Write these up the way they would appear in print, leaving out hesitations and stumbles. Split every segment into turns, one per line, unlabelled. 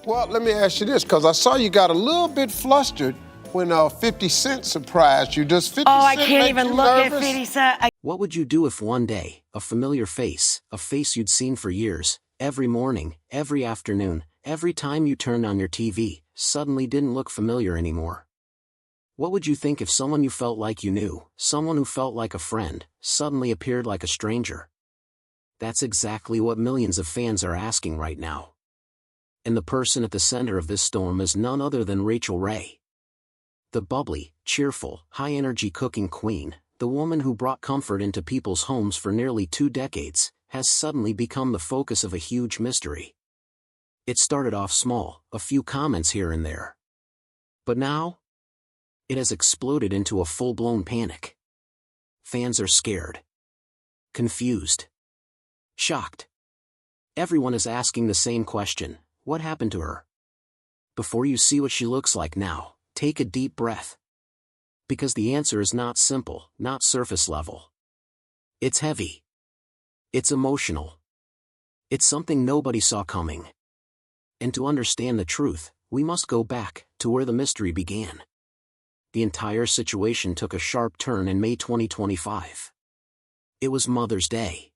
Well, let me ask you this, because I saw you got a little bit flustered when 50 Cent surprised you. Does 50
I
Cent
can't
make
even
you
look
nervous?
at 50 Cent.
What would you do if one day, a familiar face, a face you'd seen for years, every morning, every afternoon, every time you turned on your TV, suddenly didn't look familiar anymore? What would you think if someone you felt like you knew, someone who felt like a friend, suddenly appeared like a stranger? That's exactly what millions of fans are asking right now. And the person at the center of this storm is none other than Rachael Ray. The bubbly, cheerful, high-energy cooking queen, the woman who brought comfort into people's homes for nearly 2 decades, has suddenly become the focus of a huge mystery. It started off small, a few comments here and there. But now, it has exploded into a full-blown panic. Fans are scared, confused, shocked. Everyone is asking the same question: what happened to her? Before you see what she looks like now, take a deep breath. Because the answer is not simple, not surface level. It's heavy. It's emotional. It's something nobody saw coming. And to understand the truth, we must go back to where the mystery began. The entire situation took a sharp turn in May 2025. It was Mother's Day.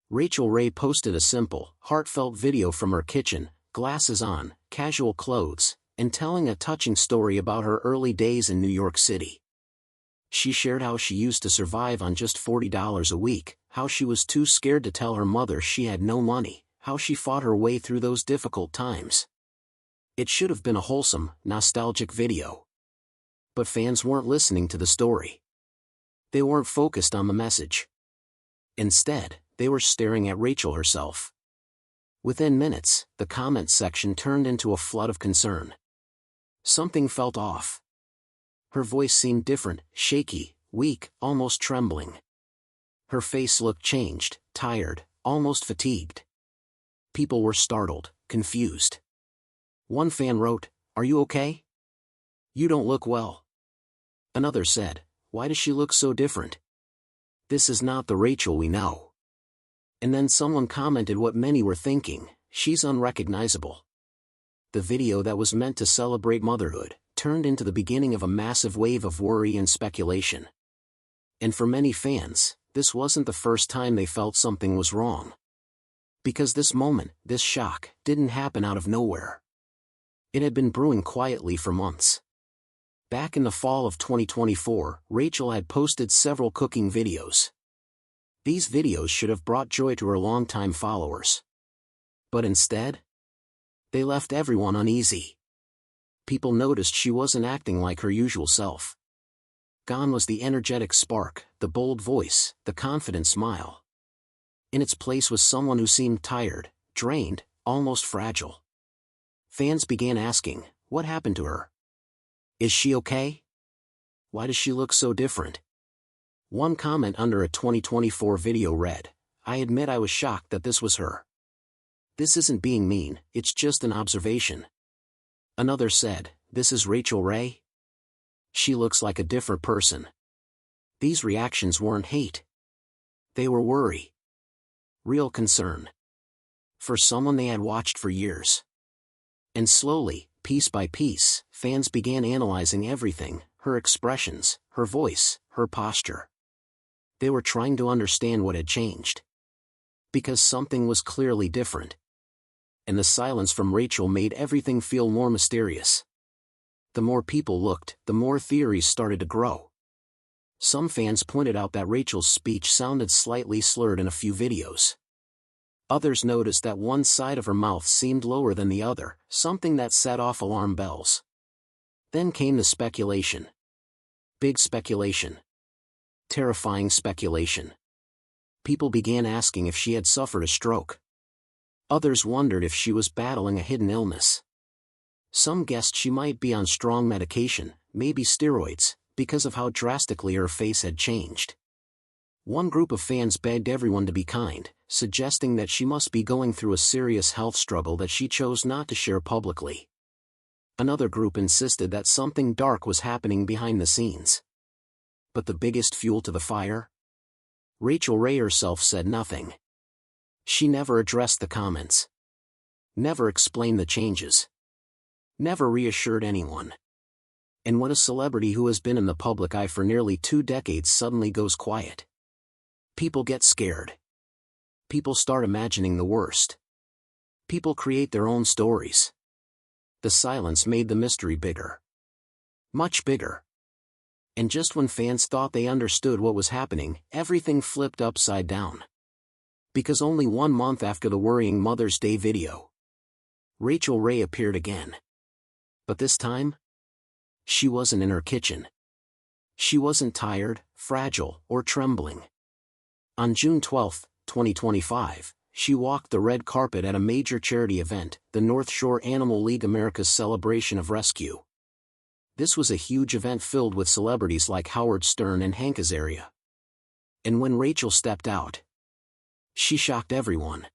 Rachael Ray posted a simple, heartfelt video from her kitchen, glasses on, casual clothes, and telling a touching story about her early days in New York City. She shared how she used to survive on just $40 a week, how she was too scared to tell her mother she had no money, how she fought her way through those difficult times. It should have been a wholesome, nostalgic video. But fans weren't listening to the story. They weren't focused on the message. Instead, they were staring at Rachael herself. Within minutes, the comment section turned into a flood of concern. Something felt off. Her voice seemed different, shaky, weak, almost trembling. Her face looked changed, tired, almost fatigued. People were startled, confused. One fan wrote, "Are you okay? You don't look well." Another said, "Why does she look so different? This is not the Rachael we know." And then someone commented what many were thinking: she's unrecognizable. The video that was meant to celebrate motherhood turned into the beginning of a massive wave of worry and speculation. And for many fans, this wasn't the first time they felt something was wrong. Because this moment, this shock, didn't happen out of nowhere. It had been brewing quietly for months. Back in the fall of 2024, Rachael had posted several cooking videos. These videos should have brought joy to her longtime followers. But instead, they left everyone uneasy. People noticed she wasn't acting like her usual self. Gone was the energetic spark, the bold voice, the confident smile. In its place was someone who seemed tired, drained, almost fragile. Fans began asking, what happened to her? Is she okay? Why does she look so different? One comment under a 2024 video read, "I admit I was shocked that this was her. This isn't being mean, it's just an observation." Another said, "This is Rachael Ray? She looks like a different person." These reactions weren't hate. They were worry. Real concern. For someone they had watched for years. And slowly, piece by piece, fans began analyzing everything: her expressions, her voice, her posture. They were trying to understand what had changed. Because something was clearly different. And the silence from Rachael made everything feel more mysterious. The more people looked, the more theories started to grow. Some fans pointed out that Rachael's speech sounded slightly slurred in a few videos. Others noticed that one side of her mouth seemed lower than the other, something that set off alarm bells. Then came the speculation. Big speculation. Terrifying speculation. People began asking if she had suffered a stroke. Others wondered if she was battling a hidden illness. Some guessed she might be on strong medication, maybe steroids, because of how drastically her face had changed. One group of fans begged everyone to be kind, suggesting that she must be going through a serious health struggle that she chose not to share publicly. Another group insisted that something dark was happening behind the scenes. But the biggest fuel to the fire? Rachael Ray herself said nothing. She never addressed the comments. Never explained the changes. Never reassured anyone. And when a celebrity who has been in the public eye for nearly 2 decades suddenly goes quiet, people get scared. People start imagining the worst. People create their own stories. The silence made the mystery bigger. Much bigger. And just when fans thought they understood what was happening, everything flipped upside down. Because only 1 month after the worrying Mother's Day video, Rachael Ray appeared again. But this time, she wasn't in her kitchen. She wasn't tired, fragile, or trembling. On June 12, 2025, she walked the red carpet at a major charity event, the North Shore Animal League America's celebration of rescue. This was a huge event filled with celebrities like Howard Stern and Hank Azaria. And when Rachael stepped out, she shocked everyone.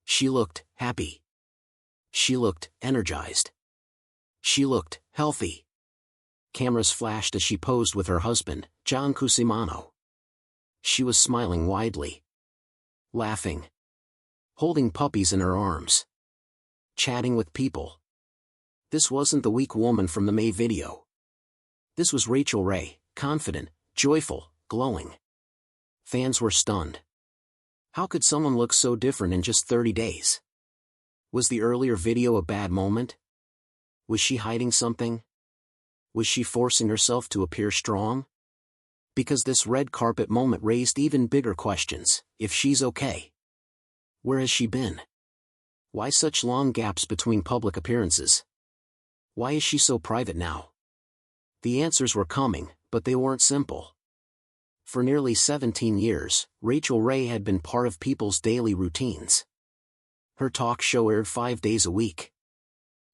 She looked happy. She looked energized. She looked healthy. Cameras flashed as she posed with her husband, John Cusimano. She was smiling widely. Laughing. Holding puppies in her arms. Chatting with people. This wasn't the weak woman from the May video. This was Rachael Ray, confident, joyful, glowing. Fans were stunned. How could someone look so different in just 30 days? Was the earlier video a bad moment? Was she hiding something? Was she forcing herself to appear strong? Because this red carpet moment raised even bigger questions. If she's okay. Where has she been? Why such long gaps between public appearances? Why is she so private now? The answers were coming, but they weren't simple. For nearly 17 years, Rachael Ray had been part of people's daily routines. Her talk show aired 5 days a week.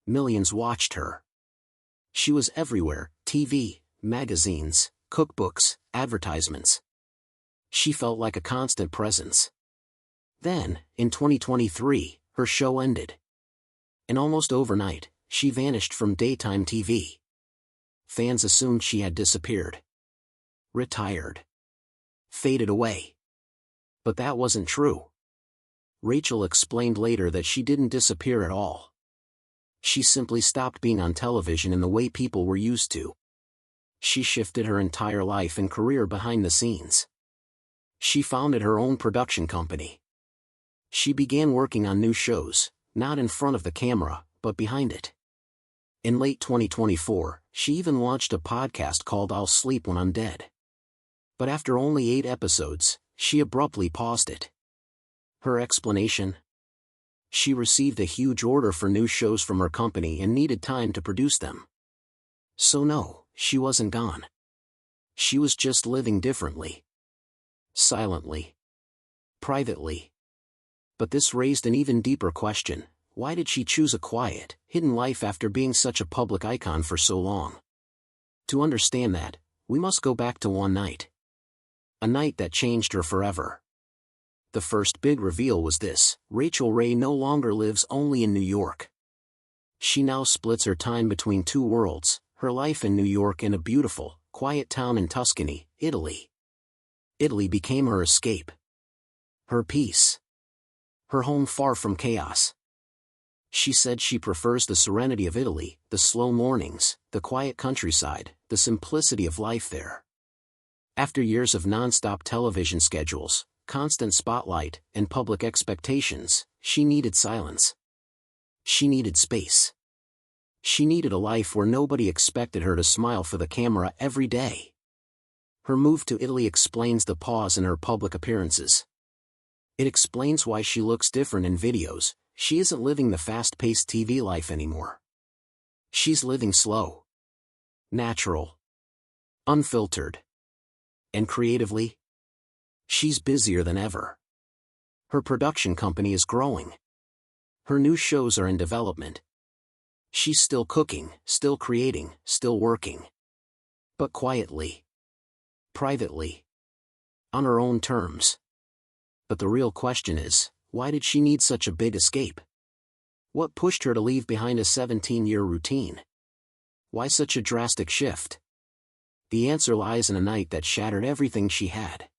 Millions watched her. She was everywhere: TV, magazines, cookbooks, advertisements. She felt like a constant presence. Then, in 2023, her show ended. And almost overnight, she vanished from daytime TV. Fans assumed she had disappeared. Retired. Faded away. But that wasn't true. Rachael explained later that she didn't disappear at all. She simply stopped being on television in the way people were used to. She shifted her entire life and career behind the scenes. She founded her own production company. She began working on new shows, not in front of the camera, but behind it. In late 2024, she even launched a podcast called I'll Sleep When I'm Dead. But after only 8 episodes, she abruptly paused it. Her explanation? She received a huge order for new shows from her company and needed time to produce them. So no, she wasn't gone. She was just living differently. Silently. Privately. But this raised an even deeper question: why did she choose a quiet, hidden life after being such a public icon for so long? To understand that, we must go back to one night. A night that changed her forever. The first big reveal was this: Rachael Ray no longer lives only in New York. She now splits her time between 2 worlds, her life in New York and a beautiful, quiet town in Tuscany, Italy. Italy became her escape. Her peace. Her home far from chaos. She said she prefers the serenity of Italy, the slow mornings, the quiet countryside, the simplicity of life there. After years of non-stop television schedules, constant spotlight, and public expectations, she needed silence. She needed space. She needed a life where nobody expected her to smile for the camera every day. Her move to Italy explains the pause in her public appearances. It explains why she looks different in videos. She isn't living the fast-paced TV life anymore. She's living slow. Natural. Unfiltered. And creatively, she's busier than ever. Her production company is growing. Her new shows are in development. She's still cooking, still creating, still working. But quietly. Privately. On her own terms. But the real question is, why did she need such a big escape? What pushed her to leave behind a 17-year routine? Why such a drastic shift? The answer lies in a night that shattered everything she had.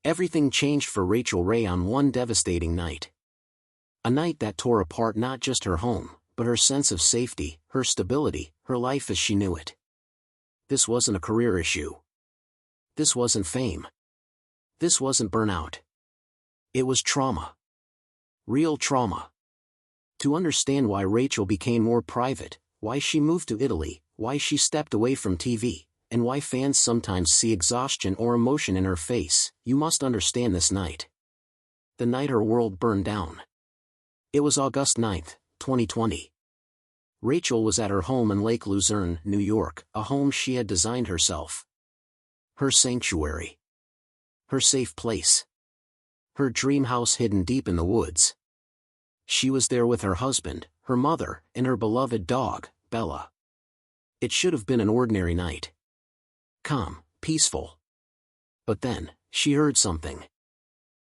Everything changed for Rachael Ray on one devastating night. A night that tore apart not just her home, but her sense of safety, her stability, her life as she knew it. This wasn't a career issue. This wasn't fame. This wasn't burnout. It was trauma. Real trauma. To understand why Rachael became more private, why she moved to Italy, why she stepped away from TV, and why fans sometimes see exhaustion or emotion in her face, you must understand this night. The night her world burned down. It was August 9, 2020. Rachael was at her home in Lake Luzerne, New York, a home she had designed herself. Her sanctuary. Her safe place. Her dream house hidden deep in the woods. She was there with her husband, her mother, and her beloved dog, Bella. It should have been an ordinary night. Calm, peaceful. But then, she heard something.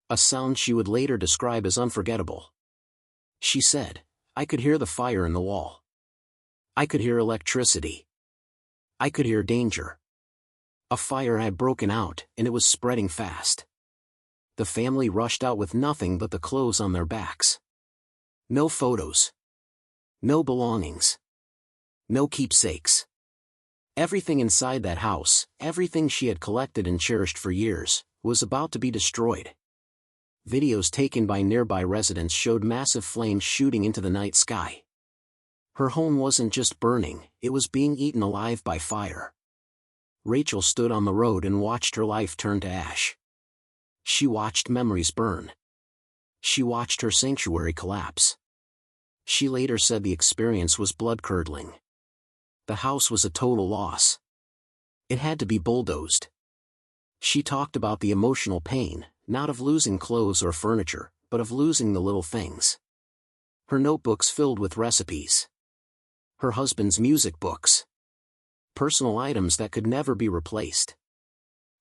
A sound she would later describe as unforgettable. She said, "I could hear the fire in the wall. I could hear electricity. I could hear danger." A fire had broken out, and it was spreading fast. The family rushed out with nothing but the clothes on their backs. No photos. No belongings. No keepsakes. Everything inside that house, everything she had collected and cherished for years, was about to be destroyed. Videos taken by nearby residents showed massive flames shooting into the night sky. Her home wasn't just burning, it was being eaten alive by fire. Rachael stood on the road and watched her life turn to ash. She watched memories burn. She watched her sanctuary collapse. She later said the experience was blood-curdling. The house was a total loss. It had to be bulldozed. She talked about the emotional pain, not of losing clothes or furniture, but of losing the little things. Her notebooks filled with recipes. Her husband's music books. Personal items that could never be replaced.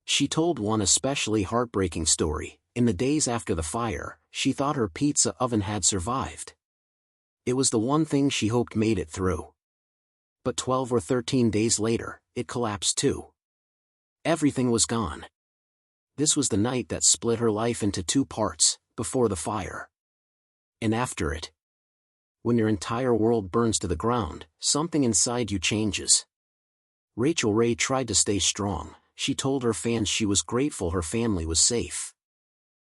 She told one especially heartbreaking story. In the days after the fire, she thought her pizza oven had survived. It was the one thing she hoped made it through. But 12 or 13 days later, it collapsed too. Everything was gone. This was the night that split her life into two parts, before the fire. And after it. When your entire world burns to the ground, something inside you changes. Rachael Ray tried to stay strong. She told her fans she was grateful her family was safe.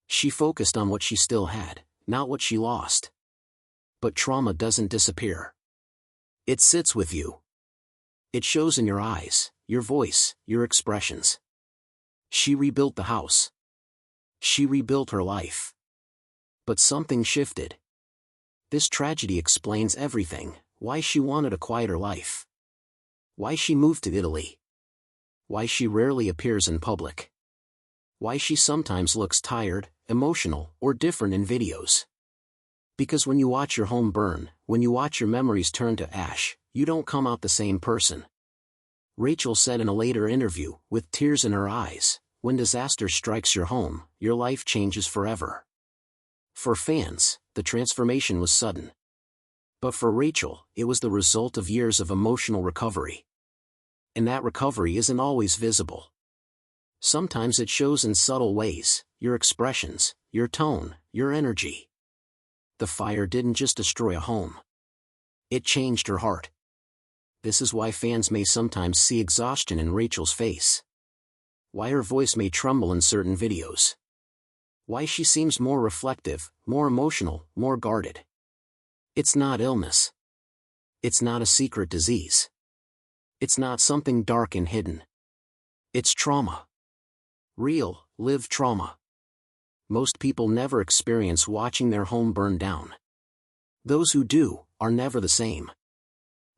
She focused on what she still had, not what she lost. But trauma doesn't disappear. It sits with you. It shows in your eyes, your voice, your expressions. She rebuilt the house. She rebuilt her life. But something shifted. This tragedy explains everything: why she wanted a quieter life. Why she moved to Italy. Why she rarely appears in public. Why she sometimes looks tired, emotional, or different in videos. Because when you watch your home burn, when you watch your memories turn to ash, you don't come out the same person. Rachael said in a later interview, with tears in her eyes, "When disaster strikes your home, your life changes forever." For fans, the transformation was sudden. But for Rachael, it was the result of years of emotional recovery. And that recovery isn't always visible. Sometimes it shows in subtle ways: your expressions, your tone, your energy. The fire didn't just destroy a home. It changed her heart. This is why fans may sometimes see exhaustion in Rachael's face. Why her voice may tremble in certain videos. Why she seems more reflective, more emotional, more guarded. It's not illness. It's not a secret disease. It's not something dark and hidden. It's trauma. Real, lived trauma. Most people never experience watching their home burn down. Those who do, are never the same.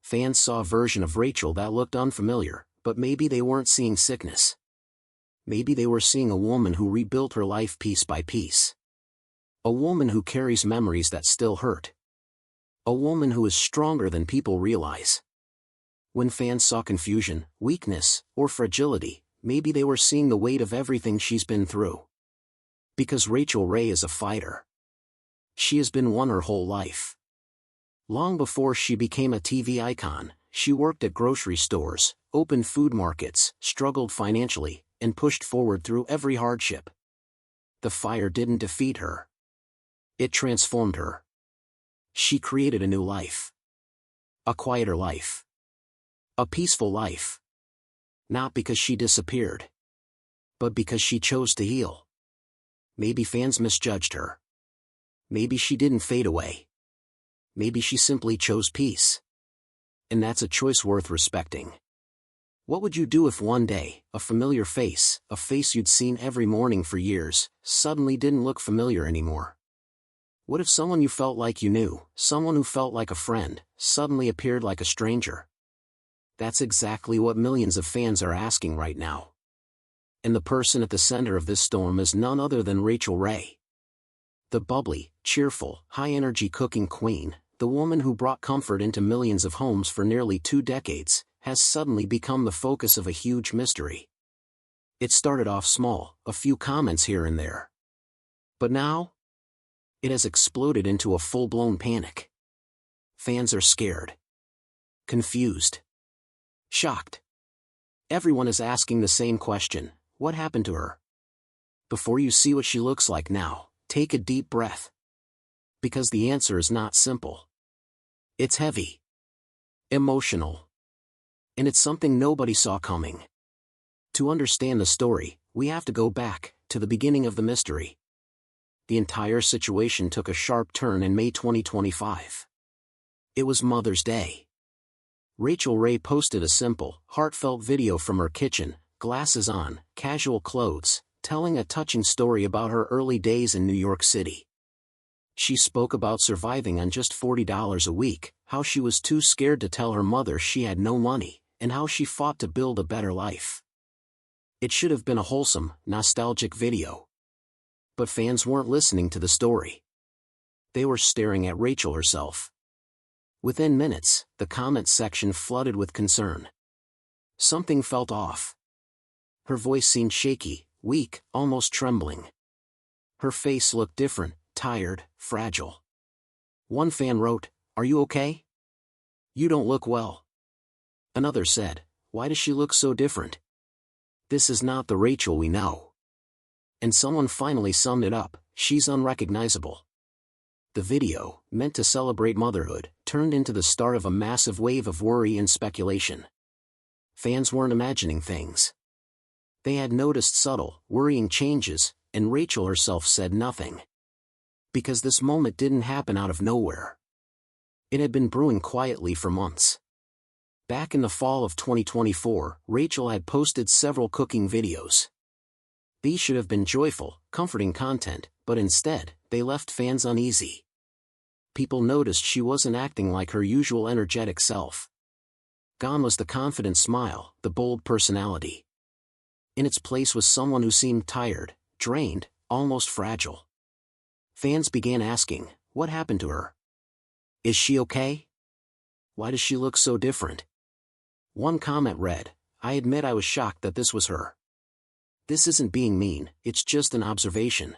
Fans saw a version of Rachael that looked unfamiliar, but maybe they weren't seeing sickness. Maybe they were seeing a woman who rebuilt her life piece by piece. A woman who carries memories that still hurt. A woman who is stronger than people realize. When fans saw confusion, weakness, or fragility, maybe they were seeing the weight of everything she's been through. Because Rachael Ray is a fighter. She has been one her whole life. Long before she became a TV icon, she worked at grocery stores, opened food markets, struggled financially, and pushed forward through every hardship. The fire didn't defeat her. It transformed her. She created a new life. A quieter life. A peaceful life. Not because she disappeared, but because she chose to heal. Maybe fans misjudged her. Maybe she didn't fade away. Maybe she simply chose peace. And that's a choice worth respecting. What would you do if one day, a familiar face, a face you'd seen every morning for years, suddenly didn't look familiar anymore? What if someone you felt like you knew, someone who felt like a friend, suddenly appeared like a stranger? That's exactly what millions of fans are asking right now. And the person at the center of this storm is none other than Rachael Ray. The bubbly, cheerful, high-energy cooking queen, the woman who brought comfort into millions of homes for nearly 2 decades, has suddenly become the focus of a huge mystery. It started off small, a few comments here and there. But now, it has exploded into a full-blown panic. Fans are scared. Confused. Shocked. Everyone is asking the same question: what happened to her? Before you see what she looks like now, take a deep breath. Because the answer is not simple. It's heavy. Emotional. And it's something nobody saw coming. To understand the story, we have to go back to the beginning of the mystery. The entire situation took a sharp turn in May 2025. It was Mother's Day. Rachael Ray posted a simple, heartfelt video from her kitchen, glasses on, casual clothes, telling a touching story about her early days in New York City. She spoke about surviving on just $40 a week, how she was too scared to tell her mother she had no money, and how she fought to build a better life. It should have been a wholesome, nostalgic video. But fans weren't listening to the story. They were staring at Rachael herself. Within minutes, the comment section flooded with concern. Something felt off. Her voice seemed shaky, weak, almost trembling. Her face looked different, tired, fragile. One fan wrote, "Are you okay? You don't look well." Another said, "Why does she look so different? This is not the Rachael we know." And someone finally summed it up: she's unrecognizable. The video, meant to celebrate motherhood, turned into the start of a massive wave of worry and speculation. Fans weren't imagining things. They had noticed subtle, worrying changes, and Rachael herself said nothing. Because this moment didn't happen out of nowhere. It had been brewing quietly for months. Back in the fall of 2024, Rachael had posted several cooking videos. These should have been joyful, comforting content, but instead, they left fans uneasy. People noticed she wasn't acting like her usual energetic self. Gone was the confident smile, the bold personality. In its place was someone who seemed tired, drained, almost fragile. Fans began asking, what happened to her? Is she okay? Why does she look so different? One comment read, "I admit I was shocked that this was her. This isn't being mean, it's just an observation."